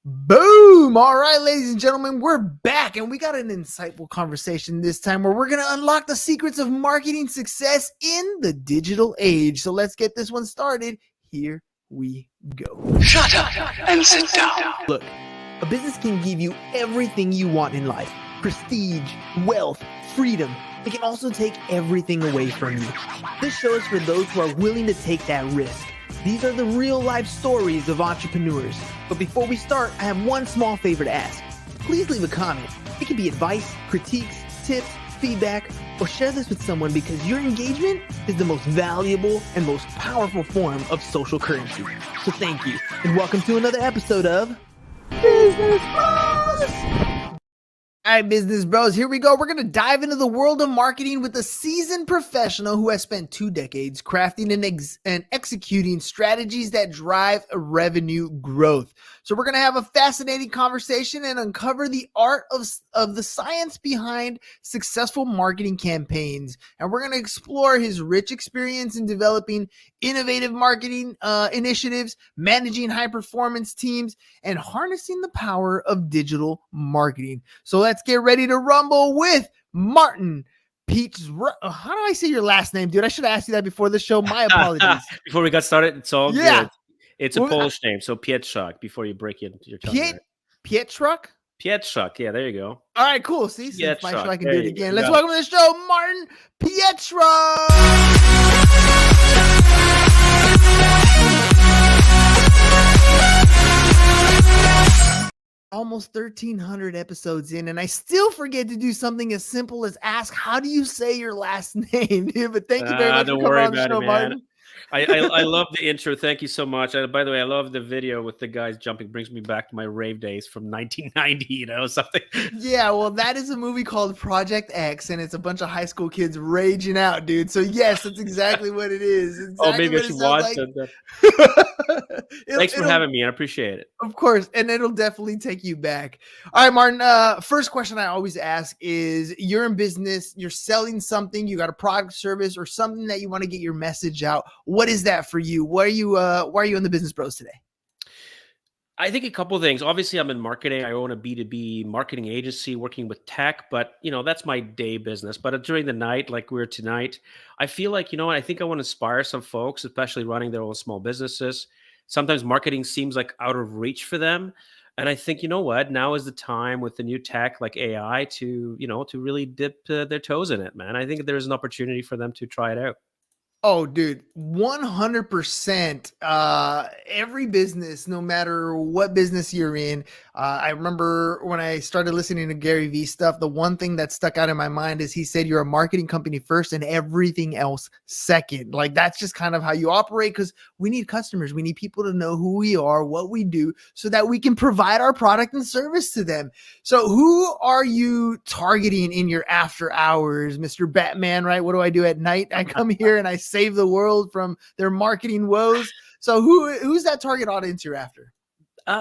Boom! All right, ladies and gentlemen, we're back and we got an insightful conversation this time where we're going to unlock the secrets of marketing success in the digital age. So let's get this one started. Here we go. Shut up and sit down. Look, a business can give you everything you want in life: prestige, wealth, freedom. It can also take everything away from you. This show is for those who are willing to take that risk. These are the real life stories of entrepreneurs. But before we start, I have one small favor to ask. Please leave a comment. It can be advice, critiques, tips, feedback, or share this with someone because your engagement is the most valuable and most powerful form of social currency. So thank you, and welcome to another episode of Business Bros. All right, business bros, here we go. We're going to dive into the world of marketing with a seasoned professional who has spent 2 decades crafting and executing strategies that drive revenue growth. So we're going to have a fascinating conversation and uncover the art of the science behind successful marketing campaigns. And we're going to explore his rich experience in developing innovative marketing initiatives, managing high-performance teams, and harnessing the power of digital marketing. So let's get ready to rumble with Martin Pietrzak. How do I say your last name, dude? I should have asked you that before the show. My apologies. Before we got started, it's all good. It's a Polish name, so Pietrzak, before you break your tongue. Pietrzak? Pietrzak, yeah, there you go. All right, cool. See, since my show, I can do it again. Let's go. Welcome to the show, Martin Pietrzak. Almost 1,300 episodes in, and I still forget to do something as simple as ask, how do you say your last name? But thank you very much for coming on the show, Martin. I love the intro. Thank you so much. By the way, I love the video with the guys jumping. Brings me back to my rave days from 1990, something. Yeah, well, that is a movie called Project X, and it's a bunch of high school kids raging out, dude. So yes, that's exactly what it is. Exactly maybe I should watch it. Thanks for having me. I appreciate it. Of course, and it'll definitely take you back. All right, Martin, first question I always ask is, you're in business, you're selling something, you got a product, service, or something that you want to get your message out. What is that for you? Why are you in the Business Bros today? I think a couple of things. Obviously, I'm in marketing. I own a B2B marketing agency working with tech, but that's my day business. But during the night, like we're tonight, I feel like, I think I want to inspire some folks, especially running their own small businesses. Sometimes marketing seems like out of reach for them. And I think, now is the time with the new tech like AI to really dip their toes in it, man. I think there's an opportunity for them to try it out. Oh, dude, 100%. Every business, no matter what business you're in. I remember when I started listening to Gary Vee stuff, the one thing that stuck out in my mind is he said, you're a marketing company first and everything else second. Like, that's just kind of how you operate, because we need customers. We need people to know who we are, what we do, so that we can provide our product and service to them. So who are you targeting in your after hours, Mr. Batman, right? What do I do at night? I come here and I save the world from their marketing woes. So who's that target audience you're after?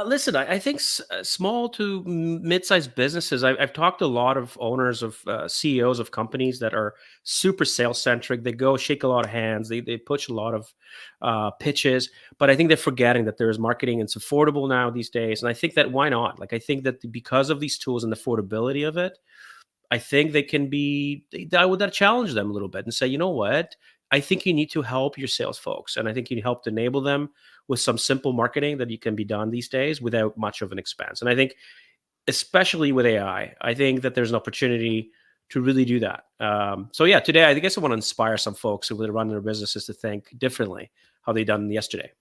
Listen, I think small to mid-sized businesses. I've talked to a lot of owners of CEOs of companies that are super sales-centric. They go shake a lot of hands. They push a lot of pitches, but I think they're forgetting that there's marketing and it's affordable now these days. And I think that why not? Like, I think that because of these tools and the affordability of it, I think they can be. I would challenge them a little bit and say, you know what? I think you need to help your sales folks, and I think you help to enable them with some simple marketing that can be done these days without much of an expense. And I think, especially with AI, I think that there's an opportunity to really do that. Today, I guess I want to inspire some folks who are running their businesses to think differently how they done yesterday.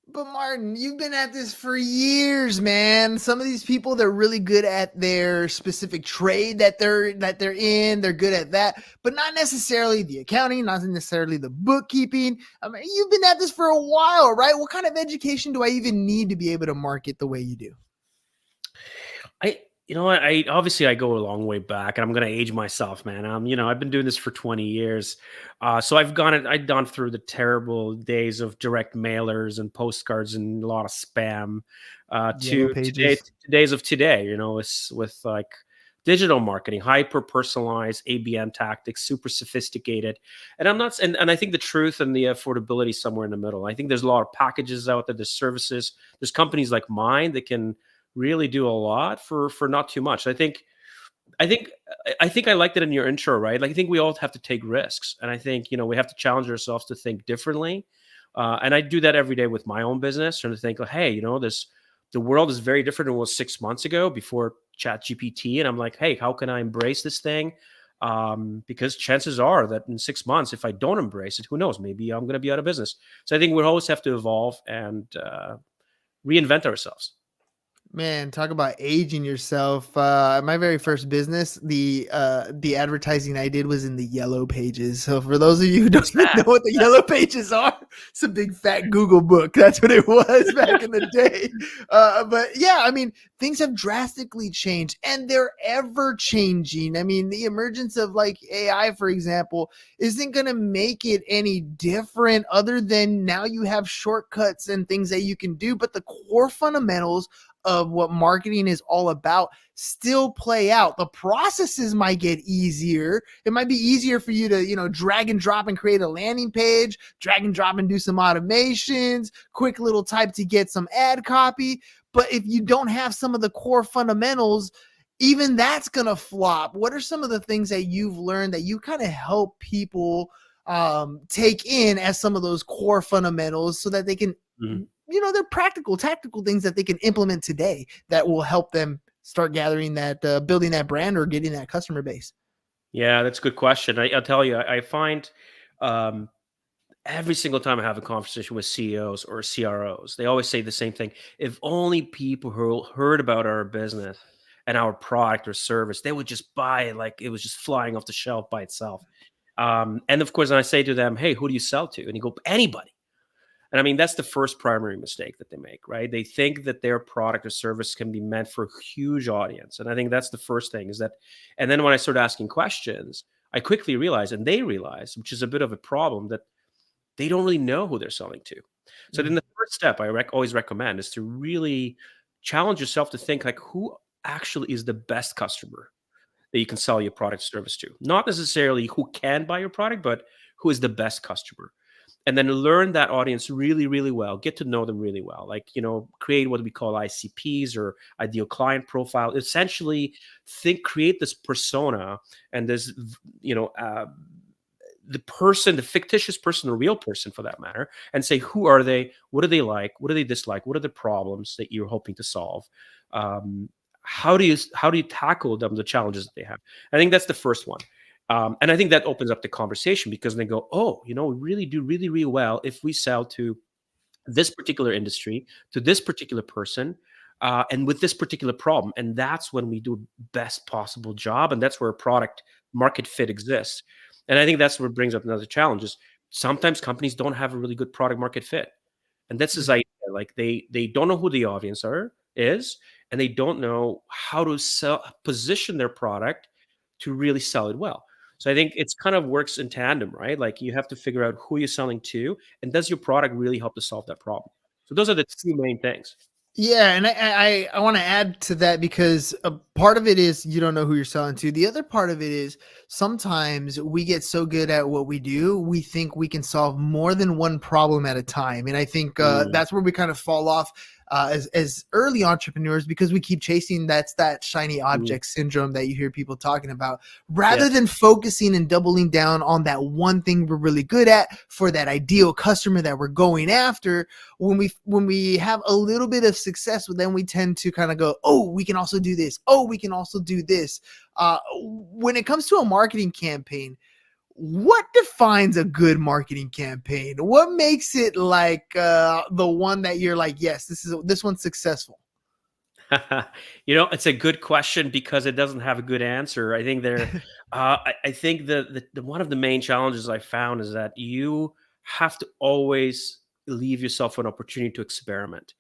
But Martin, you've been at this for years, man. Some of these people, they're really good at their specific trade that they're in. They're good at that, but not necessarily the accounting, not necessarily the bookkeeping. I mean, you've been at this for a while, right? What kind of education do I even need to be able to market the way you do? I obviously I go a long way back, and I'm going to age myself, man. I've been doing this for 20 years. So I've gone through the terrible days of direct mailers and postcards and a lot of spam, to days of today, with like digital marketing, hyper personalized ABM tactics, super sophisticated. And I think the truth and the affordability is somewhere in the middle. I think there's a lot of packages out there, there's services, there's companies like mine that can really do a lot for not too much. I think I think I liked it in your intro, right? Like I think we all have to take risks, and I think we have to challenge ourselves to think differently. And I do that every day with my own business, and to think, like, hey, this the world is very different than it was 6 months ago before Chat GPT, and I'm like, hey, how can I embrace this thing? Because chances are that in 6 months, if I don't embrace it, who knows? Maybe I'm going to be out of business. So I think we always have to evolve and reinvent ourselves. Man, talk about aging yourself. My very first business, the advertising I did was in the yellow pages. So for those of you who don't even know what the yellow pages are, it's a big fat Google book. That's what it was back in the day. But yeah, I mean, things have drastically changed and they're ever changing. I mean, the emergence of like AI, for example, isn't going to make it any different other than now you have shortcuts and things that you can do, but the core fundamentals of what marketing is all about still play out. The processes might get easier. It might be easier for you to, drag and drop and create a landing page, drag and drop and do some automations, quick little type to get some ad copy. But if you don't have some of the core fundamentals, even that's going to flop. What are some of the things that you've learned that you kind of help people take in as some of those core fundamentals so that they can they're practical, tactical things that they can implement today that will help them start gathering that, building that brand or getting that customer base? Yeah, that's a good question. I'll tell you, I find every single time I have a conversation with CEOs or CROs, they always say the same thing. If only people who heard about our business and our product or service, they would just buy it like it was just flying off the shelf by itself. And of course, I say to them, hey, who do you sell to? And you go, anybody. And I mean, that's the first primary mistake that they make, right? They think that their product or service can be meant for a huge audience. And I think that's the first thing is that. And then when I start asking questions, I quickly realize, and they realize, which is a bit of a problem, that they don't really know who they're selling to. So then the first step I always recommend is to really challenge yourself to think like, who actually is the best customer that you can sell your product or service to? Not necessarily who can buy your product, but who is the best customer. And then learn that audience really, really well, get to know them really well. Like, create what we call ICPs or ideal client profile. Essentially, create this persona and this, the person, the fictitious person, the real person for that matter, and say, who are they? What do they like? What do they dislike? What are the problems that you're hoping to solve? How do you tackle them, the challenges that they have? I think that's the first one. And I think that opens up the conversation because they go, oh, we really do really, really well if we sell to this particular industry, to this particular person, and with this particular problem. And that's when we do best possible job. And that's where a product market fit exists. And I think that's what brings up another challenge is sometimes companies don't have a really good product market fit. And that's this idea, like they don't know who the audience is, and they don't know how to position their product to really sell it well. So I think it's kind of works in tandem, right? Like you have to figure out who you're selling to, and does your product really help to solve that problem? So those are the two main things. Yeah, and I want to add to that because a part of it is you don't know who you're selling to. The other part of it is sometimes we get so good at what we do, we think we can solve more than one problem at a time. And I think that's where we kind of fall off as early entrepreneurs because we keep chasing that shiny object syndrome that you hear people talking about rather than focusing and doubling down on that one thing we're really good at for that ideal customer that we're going after. When we have a little bit of success, then we tend to kind of go, oh, we can also do this. Oh, we can also do this. When it comes to a marketing campaign, what defines a good marketing campaign? What makes it like the one that you're like, yes, this one's successful? It's a good question because it doesn't have a good answer. I think I think the one of the main challenges I found is that you have to always leave yourself an opportunity to experiment.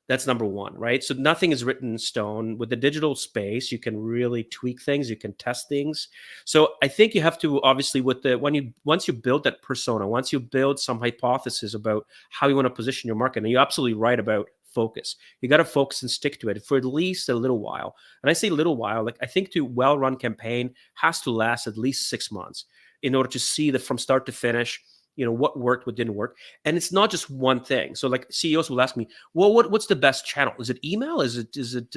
That's number one, right? So nothing is written in stone. With the digital space, you can really tweak things, you can test things. So I think you have to obviously once you build that persona, once you build some hypothesis about how you want to position your market, and you're absolutely right about focus. You got to focus and stick to it for at least a little while. And I say little while, like I think to well-run campaign has to last at least 6 months in order to see that from start to finish, what worked, what didn't work. And it's not just one thing. So like CEOs will ask me, well, what's the best channel? Is it email? Is it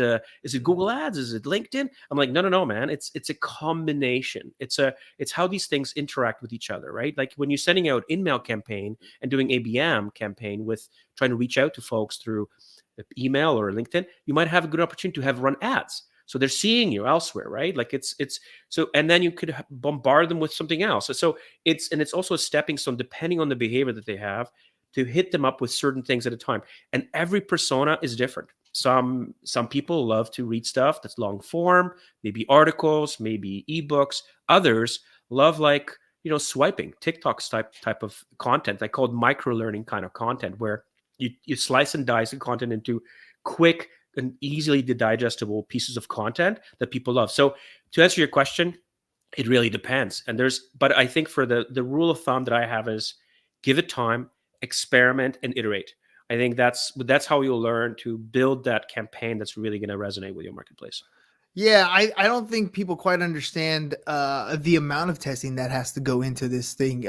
Google Ads? Is it LinkedIn? I'm like, no, man. It's a combination. It's how these things interact with each other, right? Like when you're sending out email campaign and doing ABM campaign with trying to reach out to folks through email or LinkedIn, you might have a good opportunity to have run ads. So they're seeing you elsewhere, right? Like it's so, and then you could bombard them with something else. So it's also a stepping stone, depending on the behavior that they have, to hit them up with certain things at a time. And every persona is different. Some people love to read stuff that's long form, maybe articles, maybe ebooks. Others love like swiping TikToks type of content. I call it micro learning kind of content, where you slice and dice the content into quick and easily digestible pieces of content that people love. So to answer your question, it really depends. But I think for the rule of thumb that I have is give it time, experiment, and iterate. I think that's how you'll learn to build that campaign that's really going to resonate with your marketplace. Yeah, I don't think people quite understand the amount of testing that has to go into this thing.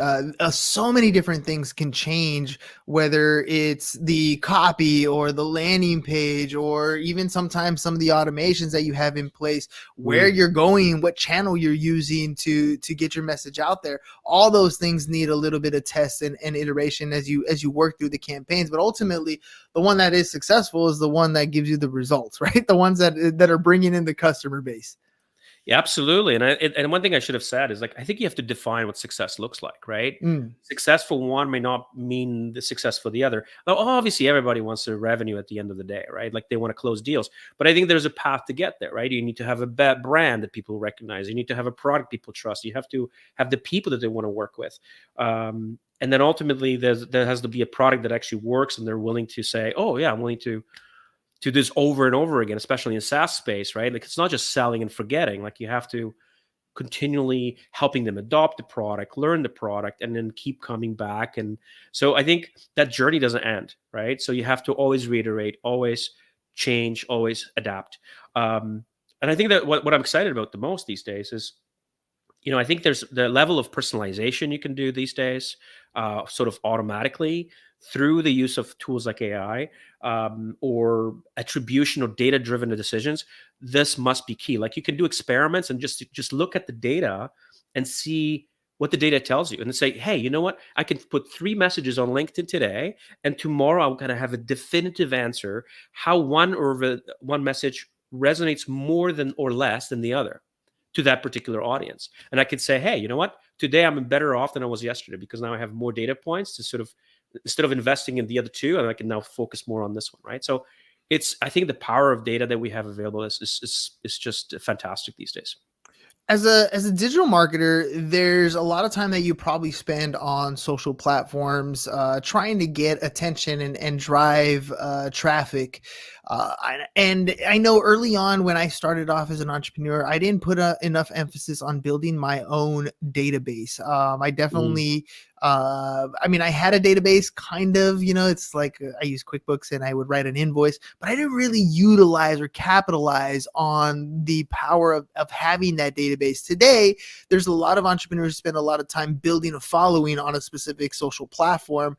So many different things can change, whether it's the copy or the landing page, or even sometimes some of the automations that you have in place, where you're going, what channel you're using to get your message out there. All those things need a little bit of test and iteration as you work through the campaigns. But ultimately, the one that is successful is the one that gives you the results, right? The ones that are bringing in the customer base. Yeah, absolutely. And one thing I should have said is, like, I think you have to define what success looks like, right? Success for one may not mean the success for the other. Now, obviously, everybody wants their revenue at the end of the day, right? Like they want to close deals. But I think there's a path to get there, right? You need to have a brand that people recognize. You need to have a product people trust. You have to have the people that they want to work with. And then ultimately, there has to be a product that actually works, and they're willing to say, oh, yeah, I'm willing to do this over and over again, especially in SaaS space, right? Like it's not just selling and forgetting. Like you have to continually helping them adopt the product, learn the product, and then keep coming back. And so I think that journey doesn't end, right? So you have to always reiterate, always change, always adapt. And I think that what I'm excited about the most these days is, I think there's the level of personalization you can do these days, sort of automatically through the use of tools like AI, or attribution or data-driven decisions. This must be key. Like you can do experiments and just look at the data and see what the data tells you, and then say, hey, you know what? I can put 3 messages on LinkedIn today, and tomorrow I'm going to have a definitive answer how one message resonates more than or less than the other to that particular audience. And I could say, hey, you know what? Today I'm better off than I was yesterday, because now I have more data points to sort of, instead of investing in the other two, and I can now focus more on this one, right? So I think the power of data that we have available is just fantastic these days. As a digital marketer, there's a lot of time that you probably spend on social platforms, trying to get attention and drive traffic. And I know early on when I started off as an entrepreneur, I didn't put enough emphasis on building my own database. I definitely, I had a database, kind of, it's like I use QuickBooks and I would write an invoice, but I didn't really utilize or capitalize on the power of having that database. Today, there's a lot of entrepreneurs who spend a lot of time building a following on a specific social platform,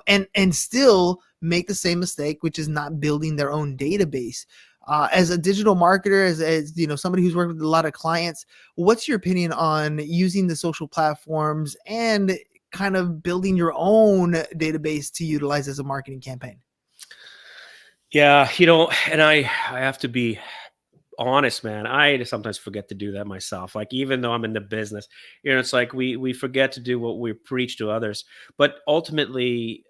and still make the same mistake, which is not building their own database. As a digital marketer, as somebody who's worked with a lot of clients, what's your opinion on using the social platforms and kind of building your own database to utilize as a marketing campaign? Yeah, and I have to be honest, man. I sometimes forget to do that myself. Like, even though I'm in the business, it's like we forget to do what we preach to others. But ultimately,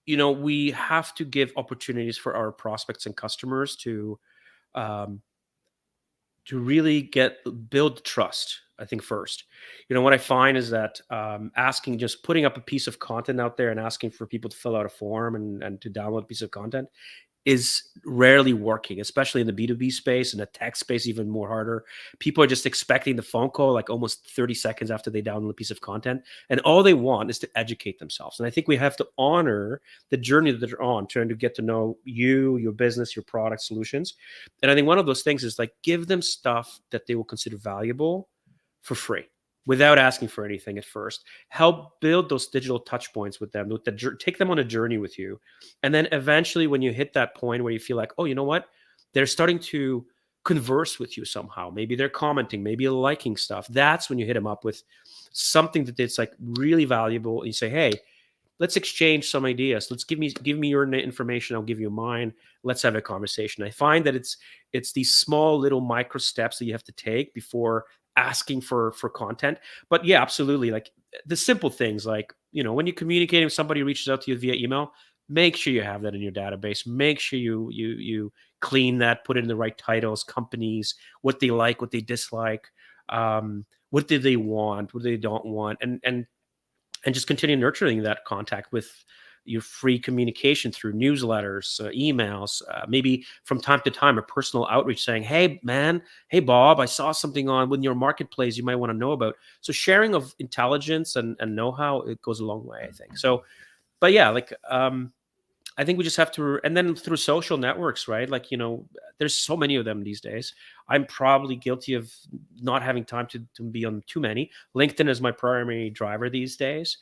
we have to give opportunities for our prospects and customers um, to really build trust. I think first, what I find is that just putting up a piece of content out there and asking for people to fill out a form and to download a piece of content is rarely working, especially in the B2B space, and the tech space even more harder. People are just expecting the phone call like almost 30 seconds after they download a piece of content. And all they want is to educate themselves. And I think we have to honor the journey that they're on, trying to get to know you, your business, your product solutions. And I think one of those things is like, give them stuff that they will consider valuable for free. without asking for anything at first. Help build those digital touch points with them, take them on a journey with you. And then eventually when you hit that point where you feel like, oh, you know what? They're starting to converse with you somehow. Maybe they're commenting, maybe liking stuff. That's when you hit them up with something that it's like really valuable. And you say, hey, let's exchange some ideas. Let's give me your information. I'll give you mine. Let's have a conversation. I find that it's these small little micro steps that you have to take before asking for content. But yeah, absolutely. Like the simple things, like, when you're communicating with somebody who reaches out to you via email, make sure you have that in your database. Make sure you clean that, put in the right titles, companies, what they like, what they dislike, what do they want, what they don't want, and just continue nurturing that contact with your free communication through newsletters, emails, maybe from time to time, a personal outreach saying, hey, man, hey, Bob, I saw something on your marketplace you might want to know about. So sharing of intelligence and know-how, it goes a long way, I think. So, but yeah, like, I think we just have to, and then through social networks, right? Like, there's so many of them these days. I'm probably guilty of not having time to be on too many. LinkedIn is my primary driver these days.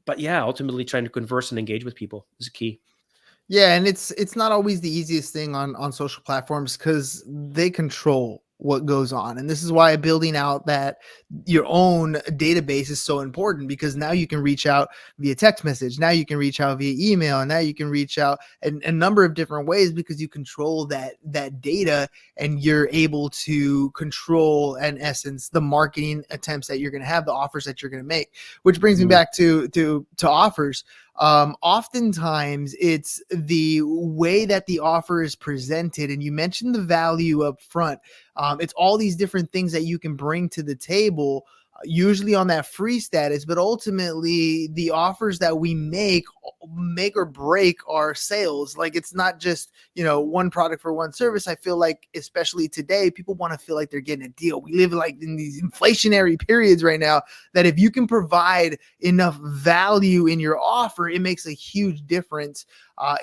But yeah, ultimately trying to converse and engage with people is key. Yeah, and it's not always the easiest thing on social platforms because they control what goes on. And this is why building out that your own database is so important, because now you can reach out via text message, now you can reach out via email, and now you can reach out in a number of different ways because you control that data, and you're able to control, in essence, the marketing attempts that you're going to have, the offers that you're going to make. Which brings me back to offers. Oftentimes it's the way that the offer is presented, and you mentioned the value up front. It's all these different things that you can bring to the table, usually on that free status, but ultimately the offers that we make or break our sales. Like, it's not just, one product for one service. I feel like, especially today, people want to feel like they're getting a deal. We live like in these inflationary periods right now, that if you can provide enough value in your offer, it makes a huge difference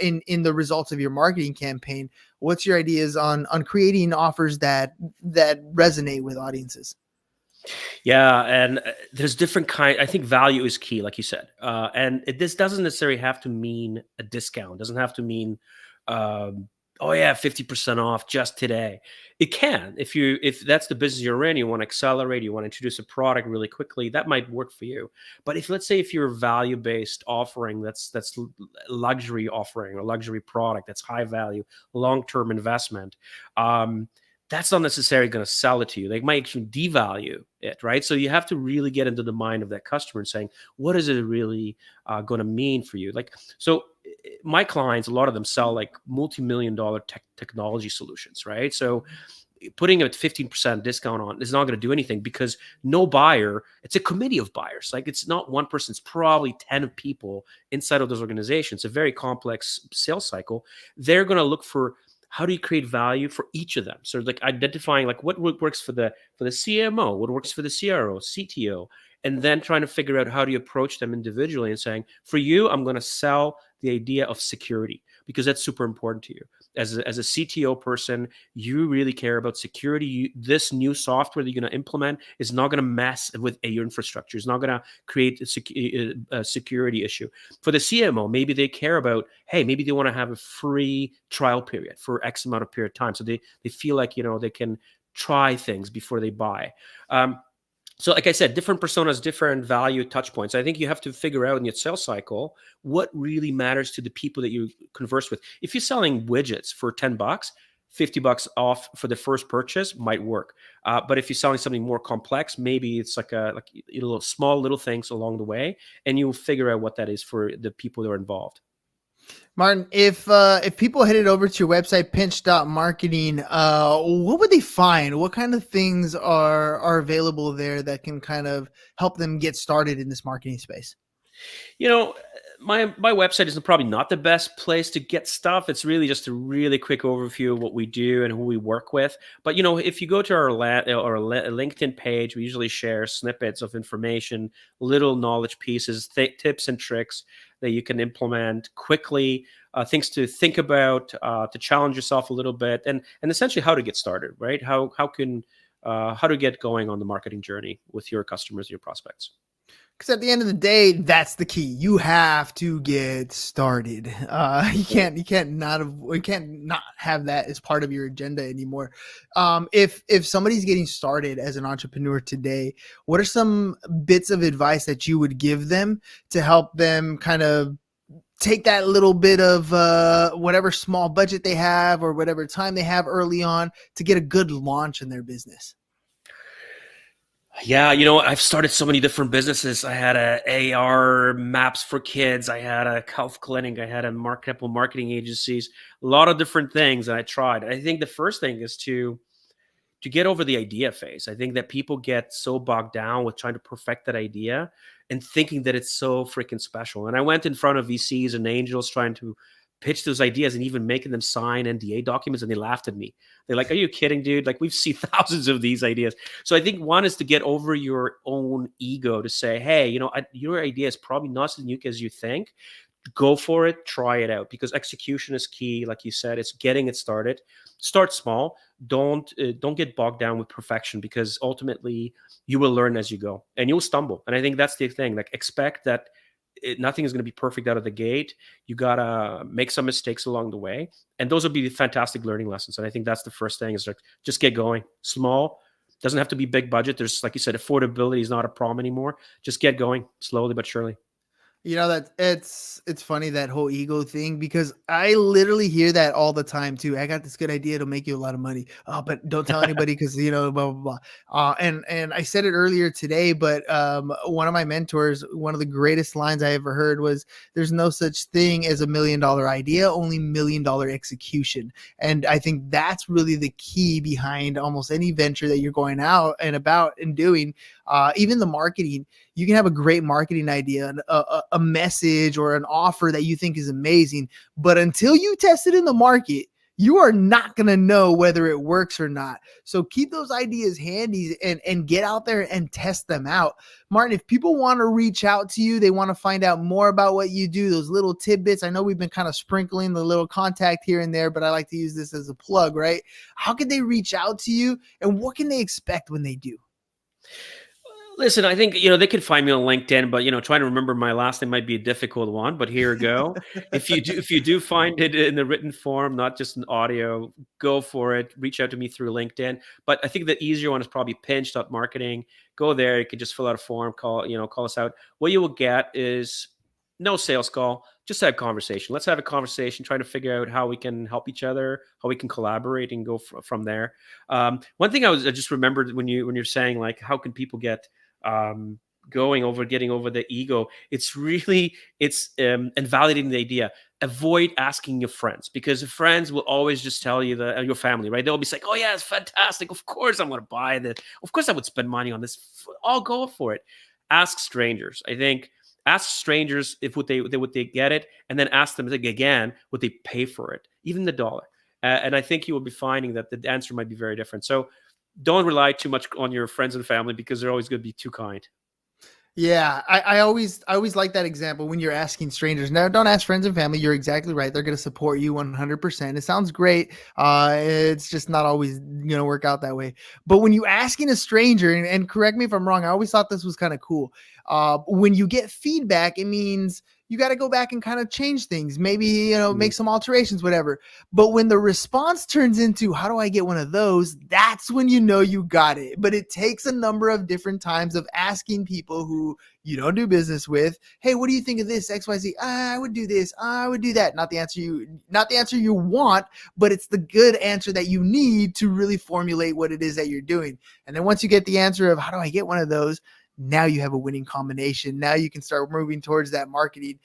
in the results of your marketing campaign. What's your ideas on creating offers that resonate with audiences? Yeah, and there's different kind. I think value is key, like you said, and this doesn't necessarily have to mean a discount. Doesn't have to mean, oh yeah, 50% off just today. It can, if that's the business you're in, you want to accelerate, you want to introduce a product really quickly, that might work for you. But if you're a value based offering, that's luxury offering, a luxury product that's high value, long term investment. That's not necessarily going to sell it to you. They might actually devalue it, right? So you have to really get into the mind of that customer and saying, what is it really going to mean for you? Like, so my clients, a lot of them sell like multi-million-dollar technology solutions, right? So putting a 15% discount on is not going to do anything, because no buyer, it's a committee of buyers. Like, it's not one person, it's probably 10 people inside of those organizations. It's a very complex sales cycle. They're going to look for, how do you create value for each of them? So like identifying like what works for the CMO, what works for the CRO, CTO, and then trying to figure out how do you approach them individually and saying, for you, I'm going to sell the idea of security, because that's super important to you. As a CTO person, you really care about security. This new software that you're going to implement is not going to mess with your infrastructure. It's not going to create a security issue. For the CMO, maybe they care about, hey, maybe they want to have a free trial period for X amount of period of time. So they feel like, they can try things before they buy. So like I said, different personas, different value touch points. I think you have to figure out in your sales cycle what really matters to the people that you converse with. If you're selling widgets for $10, $50 off for the first purchase might work. But if you're selling something more complex, maybe it's like small little things along the way, and you'll figure out what that is for the people that are involved. Martin, if people headed over to your website, pinch.marketing, what would they find? What kind of things are available there that can kind of help them get started in this marketing space? My website is probably not the best place to get stuff. It's really just a really quick overview of what we do and who we work with. But if you go to our LinkedIn page, we usually share snippets of information, little knowledge pieces, tips and tricks that you can implement quickly, things to think about, to challenge yourself a little bit, and essentially how to get started, right? How can how to get going on the marketing journey with your customers, your prospects. Because at the end of the day, that's the key. You have to get started. You can't not have that as part of your agenda anymore. If somebody's getting started as an entrepreneur today, what are some bits of advice that you would give them to help them kind of take that little bit of whatever small budget they have or whatever time they have early on to get a good launch in their business? Yeah, I've started so many different businesses. I had a AR maps for kids. I had a health clinic. I had a couple marketing agencies. A lot of different things that I tried. I think the first thing is to get over the idea phase. I think that people get so bogged down with trying to perfect that idea and thinking that it's so freaking special. And I went in front of VCs and angels trying to pitch those ideas and even making them sign NDA documents, and they laughed at me. They're like, "Are you kidding, dude? Like, we've seen thousands of these ideas." So I think one is to get over your own ego to say, "Hey, your idea is probably not as unique as you think. Go for it, try it out," because execution is key. Like you said, it's getting it started. Start small. Don't get bogged down with perfection, because ultimately you will learn as you go and you'll stumble. And I think that's the thing. Like, expect that nothing is going to be perfect out of the gate. You gotta make some mistakes along the way, and those will be fantastic learning lessons. And I think that's the first thing, is like, just get going small. Doesn't have to be big budget. There's, like you said, affordability is not a problem anymore. Just get going slowly but surely. That it's funny, that whole ego thing, because I literally hear that all the time too. I got this good idea, it'll make you a lot of money. Oh, but don't tell anybody, because blah blah blah. And I said it earlier today, but one of my mentors, one of the greatest lines I ever heard was, "There's no such thing as $1 million idea, only $1 million execution." And I think that's really the key behind almost any venture that you're going out and about and doing. Even the marketing, you can have a great marketing idea, a message or an offer that you think is amazing, but until you test it in the market, you are not going to know whether it works or not. So keep those ideas handy and get out there and test them out. Martin, if people want to reach out to you, they want to find out more about what you do, those little tidbits. I know we've been kind of sprinkling the little contact here and there, but I like to use this as a plug, right? How can they reach out to you, and what can they expect when they do? Listen, I think, they could find me on LinkedIn, but, trying to remember my last name might be a difficult one, but here we go. If you do find it in the written form, not just in audio, go for it. Reach out to me through LinkedIn. But I think the easier one is probably pinch.marketing. Go there. You can just fill out a form, call us out. What you will get is no sales call. Just have a conversation. Let's have a conversation, trying to figure out how we can help each other, how we can collaborate, and go from there. One thing I just remembered when you're saying, like, how can people get um, getting over the ego? It's invalidating the idea. Avoid asking your friends, because friends will always just tell you your family, right? They'll be like, "Oh yeah, it's fantastic. Of course I'm going to buy this. Of course I would spend money on this. I'll go for it." Ask strangers. I think ask strangers if would they get it, and then ask them again, would they pay for it, even the dollar. And I think you will be finding that the answer might be very different. So don't rely too much on your friends and family, because they're always going to be too kind. Yeah, I always like that example when you're asking strangers. Now, don't ask friends and family. You're exactly right. They're going to support you 100%. It sounds great. It's just not always going to work out that way. But when you asking a stranger, and correct me if I'm wrong, I always thought this was kind of cool. When you get feedback, it means you got to go back and kind of change things, maybe, make some alterations, whatever. But when the response turns into, "How do I get one of those?" That's when you know you got it. But it takes a number of different times of asking people who you don't do business with, "Hey, what do you think of this XYZ? I would do this. I would do that." Not the answer you want, but it's the good answer that you need to really formulate what it is that you're doing. And then once you get the answer of, "How do I get one of those?" now you have a winning combination. Now you can start moving towards that marketing,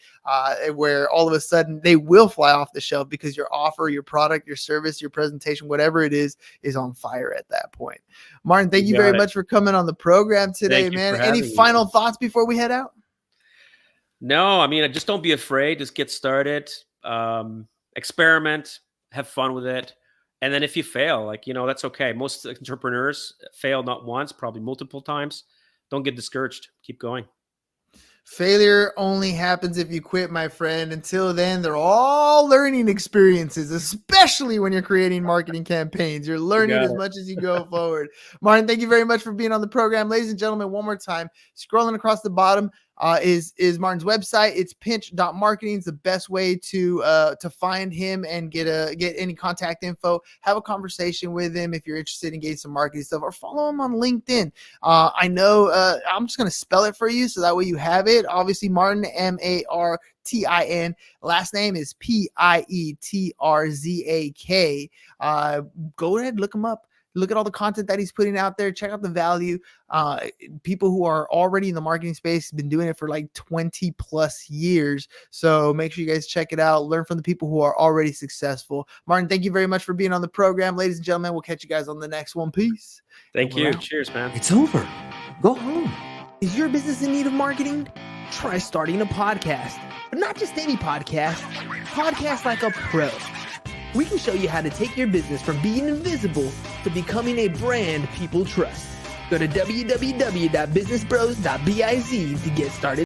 where all of a sudden they will fly off the shelf, because your offer, your product, your service, your presentation, whatever it is on fire at that point. Martin, thank you very much for coming on the program today, Thank you man. for Any having me. final thoughts before we head out? No, I mean, just don't be afraid. Just get started. Experiment. Have fun with it. And then if you fail, that's okay. Most entrepreneurs fail not once, probably multiple times. Don't get discouraged. Keep going. Failure only happens if you quit, my friend. Until then, they're all learning experiences, especially when you're creating marketing campaigns. You're learning as much as you go forward. Martin, thank you very much for being on the program. Ladies and gentlemen, one more time, scrolling across the bottom is Martin's website. It's pinch.marketing. It's the best way to find him and get any contact info. Have a conversation with him if you're interested in getting some marketing stuff, or follow him on LinkedIn. I know I'm just going to spell it for you so that way you have it. Obviously, Martin, Martin. Last name is Pietrzak. Go ahead, look him up. Look at all the content that he's putting out there. Check out the value. People who are already in the marketing space have been doing it for like 20 plus years. So make sure you guys check it out. Learn from the people who are already successful. Martin, thank you very much for being on the program. Ladies and gentlemen, we'll catch you guys on the next one. Peace. Thank you. Cheers, man. It's over. Go home. Is your business in need of marketing? Try starting a podcast, but not just any podcast. Podcast like a pro. We can show you how to take your business from being invisible to becoming a brand people trust. Go to www.businessbros.biz to get started.